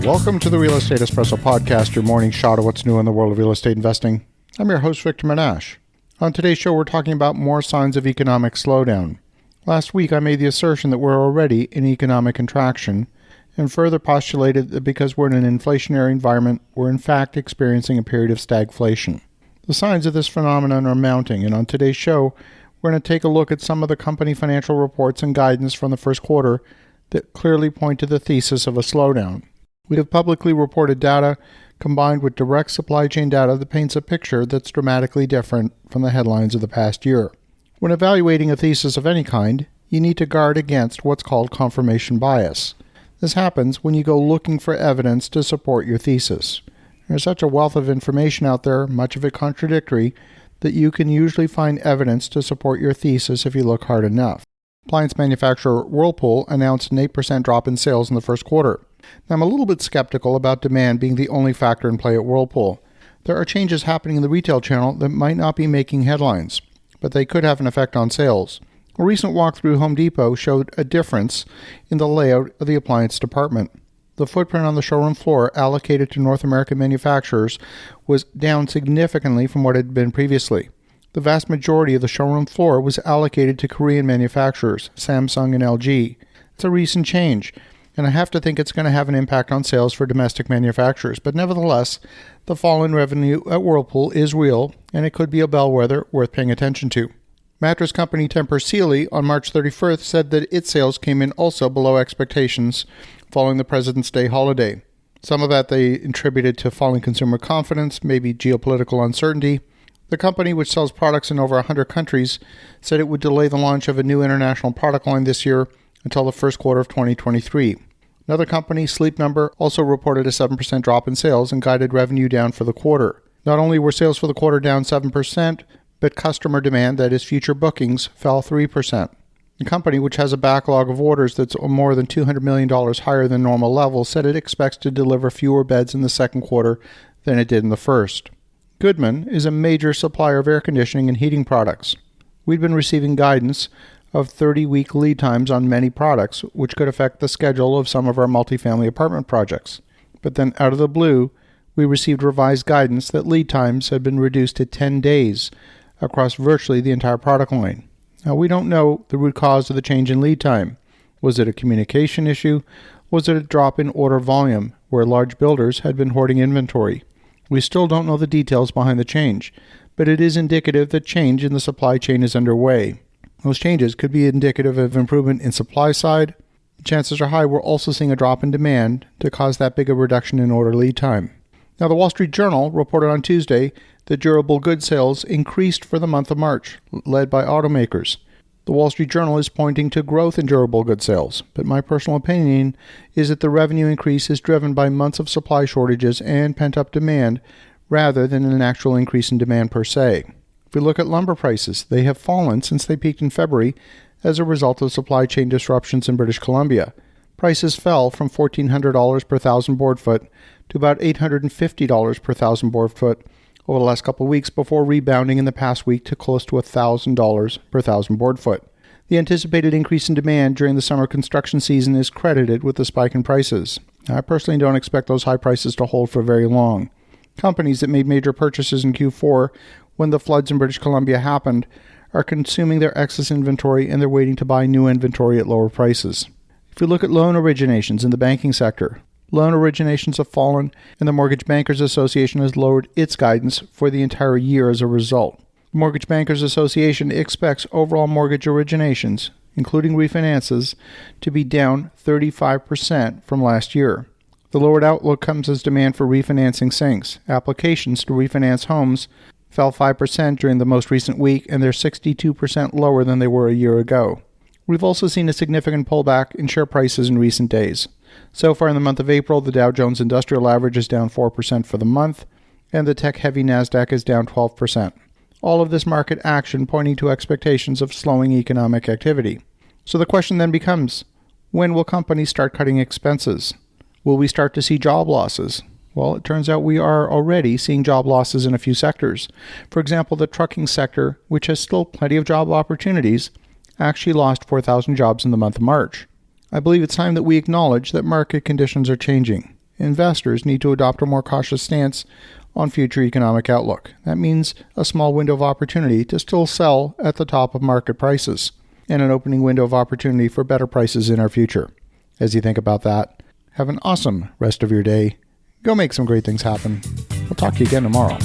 Welcome to the Real Estate Espresso Podcast, your morning shot of what's new in the world of real estate investing. I'm your host, Victor Menashe. On today's show, we're talking about more signs of economic slowdown. Last week, I made the assertion that we're already in economic contraction, and further postulated that because we're in an inflationary environment, we're in fact experiencing a period of stagflation. The signs of this phenomenon are mounting, and on today's show, we're going to take a look at some of the company financial reports and guidance from the first quarter that clearly point to the thesis of a slowdown. We have publicly reported data combined with direct supply chain data that paints a picture that's dramatically different from the headlines of the past year. When evaluating a thesis of any kind, you need to guard against what's called confirmation bias. This happens when you go looking for evidence to support your thesis. There's such a wealth of information out there, much of it contradictory, that you can usually find evidence to support your thesis if you look hard enough. Appliance manufacturer Whirlpool announced an 8% drop in sales in the first quarter. Now, I'm a little bit skeptical about demand being the only factor in play at Whirlpool. There are changes happening in the retail channel that might not be making headlines, but they could have an effect on sales. A recent walk through Home Depot showed a difference in the layout of the appliance department. The footprint on the showroom floor allocated to North American manufacturers was down significantly from what it had been previously. The vast majority of the showroom floor was allocated to Korean manufacturers, Samsung and LG. It's a recent change, and I have to think it's going to have an impact on sales for domestic manufacturers. But nevertheless, the fall in revenue at Whirlpool is real, and it could be a bellwether worth paying attention to. Mattress company Tempur Sealy on March 31st said that its sales came in also below expectations following the President's Day holiday. Some of that they attributed to falling consumer confidence, maybe geopolitical uncertainty. The company, which sells products in over 100 countries, said it would delay the launch of a new international product line this year until the first quarter of 2023. Another company, Sleep Number, also reported a 7% drop in sales and guided revenue down for the quarter. Not only were sales for the quarter down 7%, but customer demand, that is future bookings, fell 3%. The company, which has a backlog of orders that's more than $200 million higher than normal levels, said it expects to deliver fewer beds in the second quarter than it did in the first. Goodman is a major supplier of air conditioning and heating products. We'd been receiving guidance of 30-week lead times on many products, which could affect the schedule of some of our multifamily apartment projects. But then out of the blue, we received revised guidance that lead times had been reduced to 10 days across virtually the entire product line. Now, we don't know the root cause of the change in lead time. Was it a communication issue? Was it a drop in order volume, where large builders had been hoarding inventory? We still don't know the details behind the change, but it is indicative that change in the supply chain is underway. Those changes could be indicative of improvement in supply side. Chances are high we're also seeing a drop in demand to cause that big a reduction in order lead time. Now, the Wall Street Journal reported on Tuesday that durable goods sales increased for the month of March, led by automakers. The Wall Street Journal is pointing to growth in durable goods sales, but my personal opinion is that the revenue increase is driven by months of supply shortages and pent-up demand rather than an actual increase in demand per se. If we look at lumber prices, they have fallen since they peaked in February as a result of supply chain disruptions in British Columbia. Prices fell from $1,400 per thousand board foot to about $850 per thousand board foot over the last couple of weeks before rebounding in the past week to close to $1,000 per thousand board foot. The anticipated increase in demand during the summer construction season is credited with the spike in prices. I personally don't expect those high prices to hold for very long. Companies that made major purchases in Q4 when the floods in British Columbia happened are consuming their excess inventory and they're waiting to buy new inventory at lower prices. If we look at loan originations in the banking sector, loan originations have fallen, and the Mortgage Bankers Association has lowered its guidance for the entire year as a result. The Mortgage Bankers Association expects overall mortgage originations, including refinances, to be down 35% from last year. The lowered outlook comes as demand for refinancing sinks. Applications to refinance homes fell 5% during the most recent week, and they're 62% lower than they were a year ago. We've also seen a significant pullback in share prices in recent days. So far in the month of April, the Dow Jones Industrial Average is down 4% for the month, and the tech-heavy NASDAQ is down 12%. All of this market action pointing to expectations of slowing economic activity. So the question then becomes, when will companies start cutting expenses? Will we start to see job losses? Well, it turns out we are already seeing job losses in a few sectors. For example, the trucking sector, which has still plenty of job opportunities, actually lost 4,000 jobs in the month of March. I believe it's time that we acknowledge that market conditions are changing, investors need to adopt a more cautious stance on future economic outlook. That means a small window of opportunity to still sell at the top of market prices, and an opening window of opportunity for better prices in our future. As you think about that, have an awesome rest of your day. Go make some great things happen. We'll talk to you again tomorrow.